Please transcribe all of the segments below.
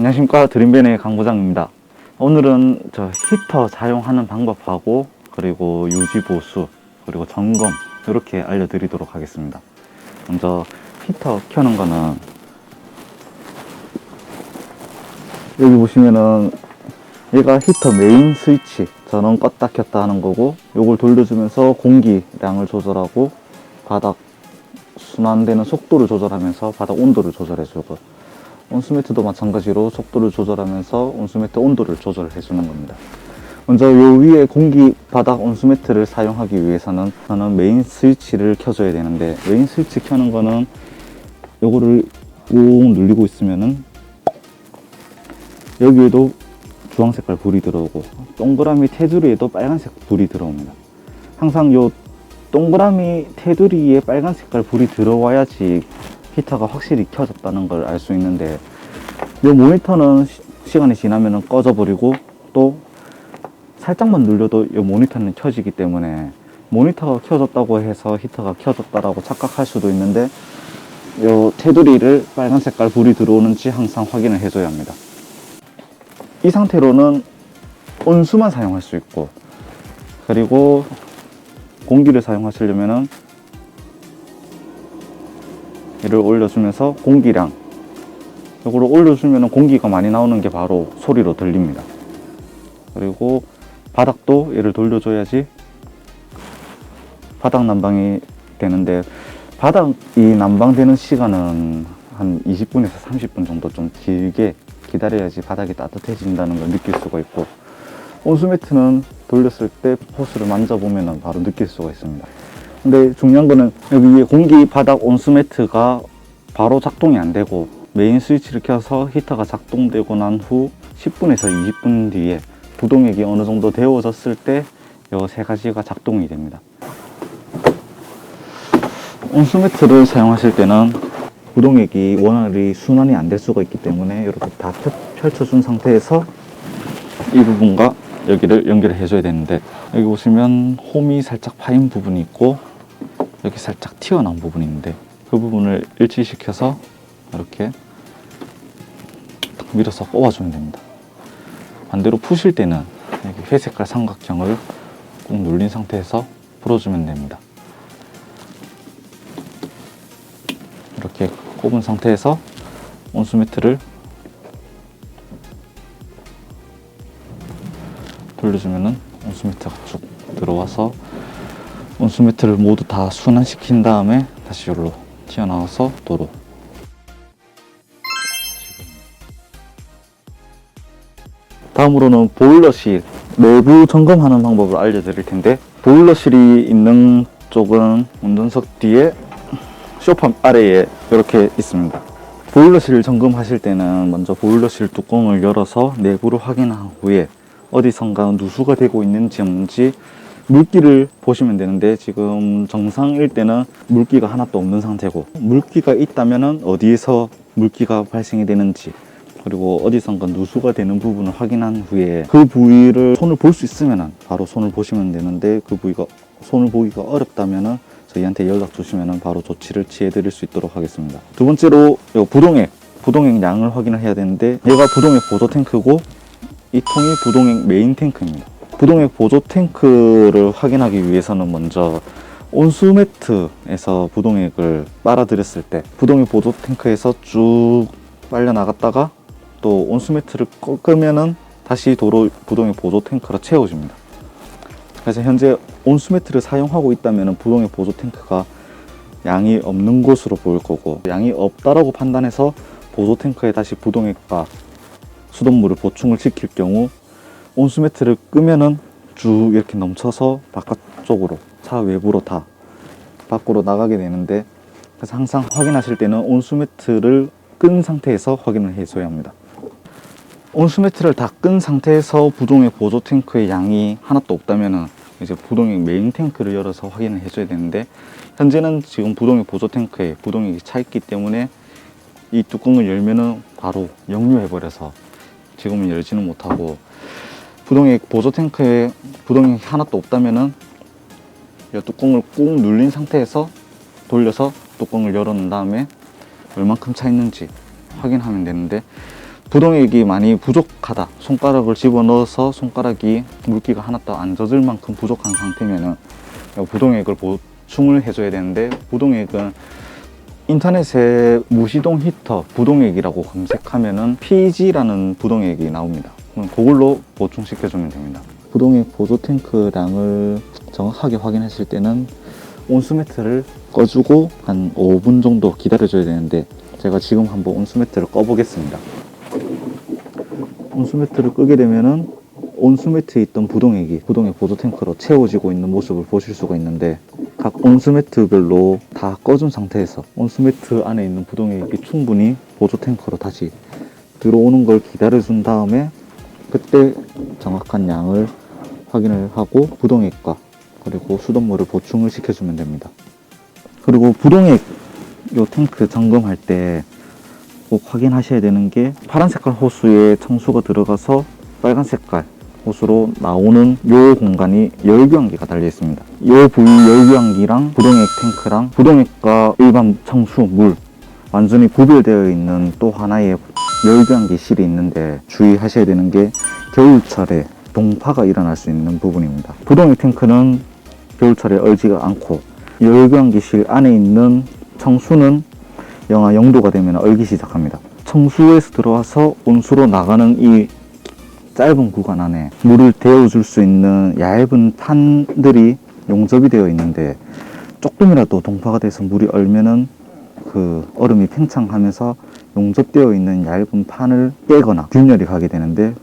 안녕하십니까, 드림벤의 강 부장입니다. 오늘은 저 히터 사용하는 방법하고 그리고 유지 보수 그리고 점검 이렇게 알려드리도록 하겠습니다. 먼저 히터 켜는 거는 여기 보시면은 얘가 히터 메인 스위치, 전원 껐다 켰다 하는 거고, 요걸 돌려주면서 공기량을 조절하고 바닥 순환되는 속도를 조절하면서 바닥 온도를 조절해주고, 온수매트도 마찬가지로 속도를 조절하면서 온수매트 온도를 조절해 주는 겁니다. 먼저 요 위에 공기 바닥 온수매트를 사용하기 위해서는 저는 메인 스위치를 켜줘야 되는데, 메인 스위치 켜는 거는 요거를 꾹 눌리고 있으면은 여기에도 주황색깔 불이 들어오고, 동그라미 테두리에도 빨간색 불이 들어옵니다. 항상 요 동그라미 테두리에 빨간 색깔 불이 들어와야지 히터가 확실히 켜졌다는 걸 알 수 있는데, 이 모니터는 시간이 지나면 꺼져 버리고, 또 살짝만 눌려도 이 모니터는 켜지기 때문에 모니터가 켜졌다고 해서 히터가 켜졌다라고 착각할 수도 있는데, 이 테두리를 빨간 색깔 불이 들어오는지 항상 확인을 해줘야 합니다. 이 상태로는 온수만 사용할 수 있고, 그리고 공기를 사용하시려면은 얘를 올려주면서 공기량, 이거를 올려주면 공기가 많이 나오는 게 바로 소리로 들립니다. 그리고 바닥도 얘를 돌려줘야지 바닥 난방이 되는데, 바닥이 난방되는 시간은 한 20분에서 30분 정도 좀 길게 기다려야지 바닥이 따뜻해진다는 걸 느낄 수가 있고, 온수매트는 돌렸을 때 호스를 만져보면 바로 느낄 수가 있습니다. 근데 중요한 거는 여기 위에 공기 바닥 온수매트가 바로 작동이 안 되고, 메인 스위치를 켜서 히터가 작동되고 난 후 10분에서 20분 뒤에 부동액이 어느 정도 데워졌을 때 이 세 가지가 작동이 됩니다. 온수매트를 사용하실 때는 부동액이 원활히 순환이 안 될 수가 있기 때문에 이렇게 다 펼쳐준 상태에서 이 부분과 여기를 연결해 줘야 되는데, 여기 보시면 홈이 살짝 파인 부분이 있고 여기 살짝 튀어나온 부분이 있는데, 그 부분을 일치시켜서 이렇게 딱 밀어서 뽑아주면 됩니다. 반대로 푸실 때는 여기 회색깔 삼각형을 꾹 눌린 상태에서 풀어주면 됩니다. 이렇게 꼽은 상태에서 온수매트를 돌려주면은 온수매트가 쭉 들어와서 온수매트를 모두 다 순환시킨 다음에 다시 여기로 튀어나와서 도로. 다음으로는 보일러실 내부 점검하는 방법을 알려드릴 텐데, 보일러실이 있는 쪽은 운전석 뒤에 쇼파 아래에 이렇게 있습니다. 보일러실 점검하실 때는 먼저 보일러실 뚜껑을 열어서 내부를 확인한 후에 어디선가 누수가 되고 있는지 없는지 물기를 보시면 되는데, 지금 정상일 때는 물기가 하나도 없는 상태고, 물기가 있다면 어디에서 물기가 발생이 되는지, 그리고 어디선가 누수가 되는 부분을 확인한 후에 그 부위를 손을 볼 수 있으면 바로 손을 보시면 되는데, 그 부위가 손을 보기가 어렵다면 저희한테 연락 주시면 바로 조치를 취해 드릴 수 있도록 하겠습니다. 두 번째로 부동액 양을 확인을 해야 되는데, 얘가 부동액 보조 탱크고 이 통이 부동액 메인 탱크입니다. 부동액 보조 탱크를 확인하기 위해서는 먼저 온수매트에서 부동액을 빨아들였을 때 부동액 보조 탱크에서 쭉 빨려 나갔다가 또 온수매트를 끄면은 다시 도로 부동액 보조 탱크로 채워집니다. 그래서 현재 온수매트를 사용하고 있다면 부동액 보조 탱크가 양이 없는 것으로 보일 거고, 양이 없다라고 판단해서 보조 탱크에 다시 부동액과 수돗물을 보충을 시킬 경우 온수매트를 끄면은 쭉 이렇게 넘쳐서 바깥쪽으로 차 외부로 다 밖으로 나가게 되는데, 그래서 항상 확인하실 때는 온수매트를 끈 상태에서 확인을 해줘야 합니다. 온수매트를 다 끈 상태에서 부동액 보조 탱크의 양이 하나도 없다면은 이제 부동액 메인 탱크를 열어서 확인을 해줘야 되는데, 현재는 지금 부동액 보조 탱크에 부동액이 차 있기 때문에 이 뚜껑을 열면은 바로 역류해 버려서 지금은 열지는 못하고, 부동액 보조 탱크에 부동액이 하나도 없다면은 이 뚜껑을 꾹 눌린 상태에서 돌려서 뚜껑을 열어놓은 다음에 얼만큼 차 있는지 확인하면 되는데, 부동액이 많이 부족하다, 손가락을 집어넣어서 손가락이 물기가 하나도 안 젖을 만큼 부족한 상태면은 부동액을 보충을 해줘야 되는데, 부동액은 인터넷에 무시동 히터 부동액이라고 검색하면은 PG라는 부동액이 나옵니다. 그럼 그걸로 보충시켜주면 됩니다. 부동액 보조 탱크량을 정확하게 확인하실 때는 온수매트를 꺼주고 한 5분 정도 기다려줘야 되는데, 제가 지금 한번 온수매트를 꺼보겠습니다. 온수매트를 끄게 되면은 온수매트에 있던 부동액이 부동액 보조 탱크로 채워지고 있는 모습을 보실 수가 있는데, 각 온수매트별로 다 꺼준 상태에서 온수매트 안에 있는 부동액이 충분히 보조 탱크로 다시 들어오는 걸 기다려준 다음에 그때 정확한 양을 확인을 하고 부동액과 그리고 수돗물을 보충을 시켜주면 됩니다. 그리고 부동액 요 탱크 점검할 때 꼭 확인하셔야 되는 게, 파란 색깔 호스에 청수가 들어가서 빨간 색깔 호스로 나오는 요 공간이 열교환기가 달려 있습니다. 요 부위 열교환기랑 부동액 탱크랑 부동액과 일반 청수, 물 완전히 구별되어 있는 또 하나의 열교환기실이 있는데, 주의하셔야 되는 게 겨울철에 동파가 일어날 수 있는 부분입니다. 부동액 탱크는 겨울철에 얼지가 않고, 열교환기실 안에 있는 청수는 영하 0도가 되면 얼기 시작합니다. 청수에서 들어와서 온수로 나가는 이 짧은 구간 안에 물을 데워줄 수 있는 얇은 판들이 용접이 되어 있는데, 조금이라도 동파가 돼서 물이 얼면은 그 얼음이 팽창하면서 용접되어 있는 얇은 판을 깨거나 균열이 가게 되는데,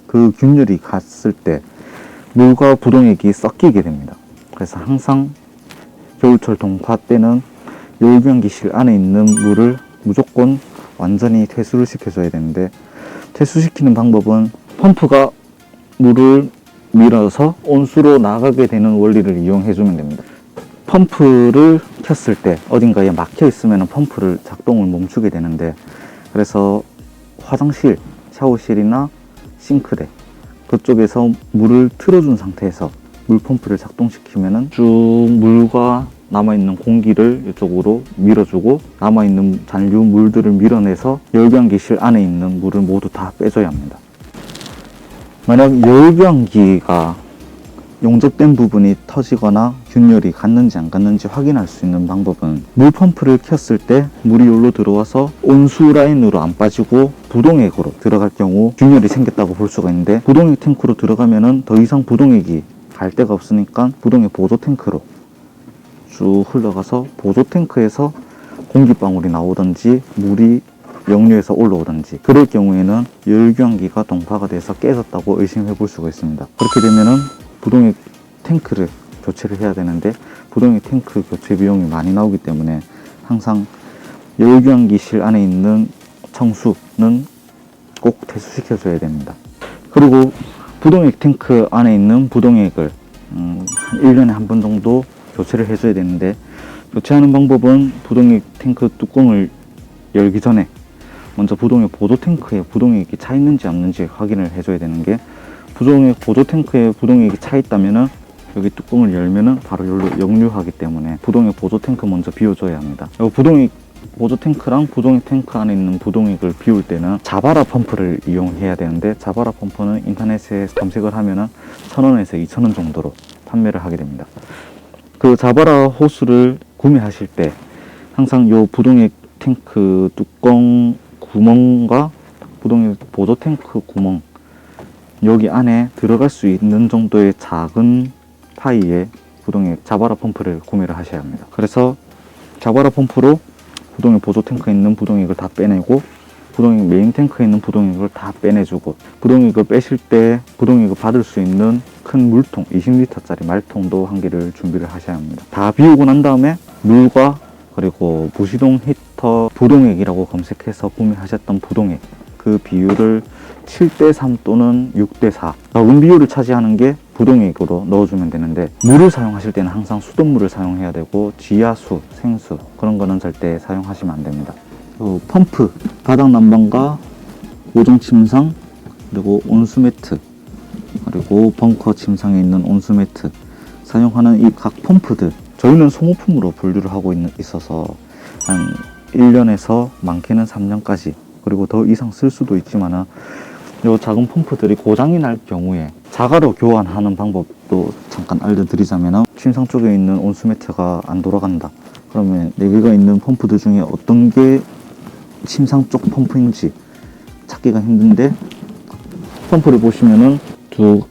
그 균열이 갔을 때 물과 부동액이 섞이게 됩니다. 그래서 항상 겨울철 동파 때는 열교환기실 안에 있는 물을 무조건 완전히 퇴수를 시켜줘야 되는데, 퇴수시키는 방법은 펌프가 물을 밀어서 온수로 나가게 되는 원리를 이용해주면 됩니다. 펌프를 켰을 때 어딘가에 막혀 있으면 펌프를 작동을 멈추게 되는데, 그래서 화장실, 샤워실이나 싱크대 그쪽에서 물을 틀어준 상태에서 물펌프를 작동시키면은 쭉 물과 남아있는 공기를 이쪽으로 밀어주고, 남아있는 잔류 물들을 밀어내서 열교환기실 안에 있는 물을 모두 다 빼줘야 합니다. 만약 열교환기가 용접된 부분이 터지거나 균열이 갔는지 안 갔는지 확인할 수 있는 방법은, 물펌프를 켰을 때 물이 여기로 들어와서 온수 라인으로 안 빠지고 부동액으로 들어갈 경우 균열이 생겼다고 볼 수가 있는데, 부동액 탱크로 들어가면은 더 이상 부동액이 갈 데가 없으니까 부동액 보조 탱크로 쭉 흘러가서 보조 탱크에서 공기방울이 나오든지 물이 역류해서 올라오든지, 그럴 경우에는 열교환기가 동파가 돼서 깨졌다고 의심해 볼 수가 있습니다. 그렇게 되면은 부동액 탱크를 교체를 해야 되는데, 부동액 탱크 교체 비용이 많이 나오기 때문에 항상 열교환기실 안에 있는 청수는 꼭 퇴수시켜 줘야 됩니다. 그리고 부동액 탱크 안에 있는 부동액을 한 1년에 한 번 정도 교체를 해줘야 되는데, 교체하는 방법은 부동액 탱크 뚜껑을 열기 전에 먼저 부동액 보조 탱크에 부동액이 차 있는지 없는지 확인을 해줘야 되는 게, 부동액 보조 탱크에 부동액이 차 있다면은 여기 뚜껑을 열면은 바로 여기로 역류하기 때문에 부동액 보조 탱크 먼저 비워줘야 합니다. 부동액 보조 탱크랑 부동액 탱크 안에 있는 부동액을 비울 때는 자바라 펌프를 이용해야 되는데, 자바라 펌프는 인터넷에 검색을 하면은 1,000원에서 2,000원 정도로 판매를 하게 됩니다. 그 자바라 호스를 구매하실 때 항상 요 부동액 탱크 뚜껑 구멍과 부동액 보조 탱크 구멍 여기 안에 들어갈 수 있는 정도의 작은 파이에 부동액 자바라 펌프를 구매를 하셔야 합니다. 그래서 자바라 펌프로 부동액 보조 탱크에 있는 부동액을 다 빼내고, 부동액 메인 탱크에 있는 부동액을 다 빼내주고, 부동액을 빼실 때 부동액을 받을 수 있는 큰 물통 20리터짜리 말통도 한 개를 준비를 하셔야 합니다. 다 비우고 난 다음에 물과 그리고 무시동 히터 부동액이라고 검색해서 구매하셨던 부동액 그 비율을 7:3 또는 6:4 적은 비율을 차지하는 게 부동액으로 넣어주면 되는데, 물을 사용하실 때는 항상 수돗물을 사용해야 되고, 지하수, 생수 그런 거는 절대 사용하시면 안 됩니다. 펌프, 바닥 난방과 고정 침상, 그리고 온수매트, 그리고 벙커 침상에 있는 온수매트 사용하는 이 각 펌프들, 저희는 소모품으로 분류를 하고 있어서 한 1년에서 많게는 3년까지 그리고 더 이상 쓸 수도 있지만은 요 작은 펌프들이 고장이 날 경우에 자가로 교환하는 방법도 잠깐 알려드리자면은 침상 쪽에 있는 온수매트가 안 돌아간다. 그러면 4개가 있는 펌프들 중에 어떤 게 침상 쪽 펌프인지 찾기가 힘든데, 펌프를 보시면은 두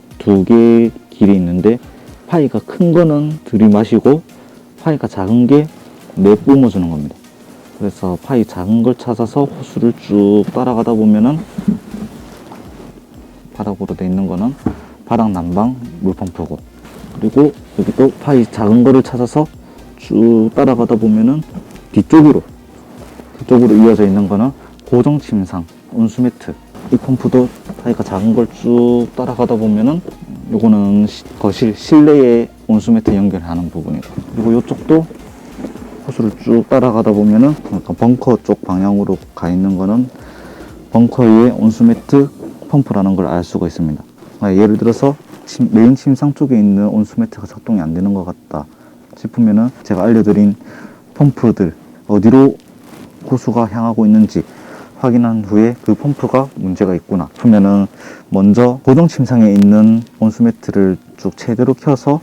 개의 길이 있는데 파이가 큰 거는 들이마시고 파이가 작은 게 내뿜어주는 겁니다. 그래서 파이 작은 걸 찾아서 호스를 쭉 따라가다 보면은 바닥으로 돼 있는 거는 바닥 난방 물펌프고, 그리고 여기 또 파이 작은 거를 찾아서 쭉 따라가다 보면은 뒤쪽으로 이어져 있는 거는 고정 침상 온수매트. 이 펌프도 파이가 작은 걸 쭉 따라가다 보면은 요거는 거실 실내에 온수매트 연결하는 부분이고, 그리고 이쪽도 호스를 쭉 따라가다 보면은 벙커 쪽 방향으로 가 있는 거는 벙커의 온수매트 펌프라는 걸 알 수가 있습니다. 예를 들어서 메인 침상 쪽에 있는 온수매트가 작동이 안 되는 것 같다 싶으면은 제가 알려드린 펌프들 어디로 호수가 향하고 있는지 확인한 후에 그 펌프가 문제가 있구나 싶으면은 먼저 고정 침상에 있는 온수매트를 쭉 최대로 켜서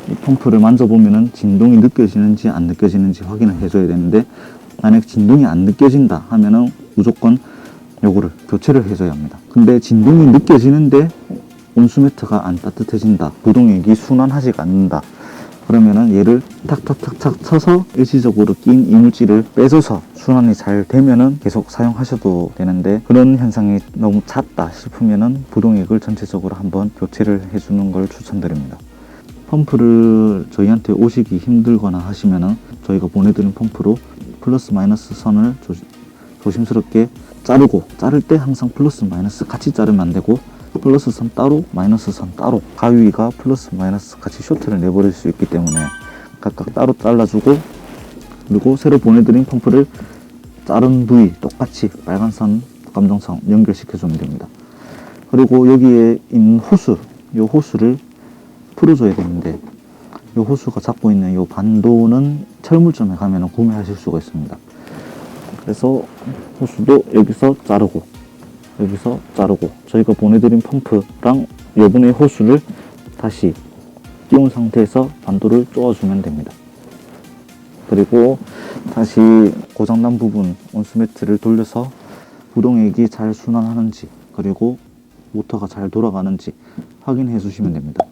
이 펌프를 만져보면은 진동이 느껴지는지 안 느껴지는지 확인을 해줘야 되는데, 만약 진동이 안 느껴진다 하면은 무조건 요거를 교체를 해줘야 합니다. 근데 진동이 느껴지는데 온수매트가 안 따뜻해진다, 부동액이 순환하지가 않는다, 그러면은 얘를 탁탁탁탁 쳐서 일시적으로 낀 이물질을 빼줘서 순환이 잘 되면은 계속 사용하셔도 되는데, 그런 현상이 너무 잦다 싶으면은 부동액을 전체적으로 한번 교체를 해주는 걸 추천드립니다. 펌프를 저희한테 오시기 힘들거나 하시면은 저희가 보내드린 펌프로 플러스 마이너스 선을 조심스럽게 자를 때 항상 플러스 마이너스 같이 자르면 안 되고, 플러스 선 따로 마이너스 선 따로, 가위가 플러스 마이너스 같이 쇼트를 내버릴 수 있기 때문에 각각 따로 잘라주고, 그리고 새로 보내드린 펌프를 자른 부위 똑같이 빨간 선 감정선 연결시켜주면 됩니다. 그리고 여기에 있는 호스, 이 호스를 풀어줘야 되는데, 이 호스가 잡고 있는 이 반도는 철물점에 가면 구매하실 수가 있습니다. 그래서 호스도 여기서 자르고 여기서 자르고, 저희가 보내드린 펌프랑 여분의 호스를 다시 끼운 상태에서 반도를 쪼아주면 됩니다. 그리고 다시 고장난 부분 온수매트를 돌려서 부동액이 잘 순환하는지, 그리고 모터가 잘 돌아가는지 확인해 주시면 됩니다.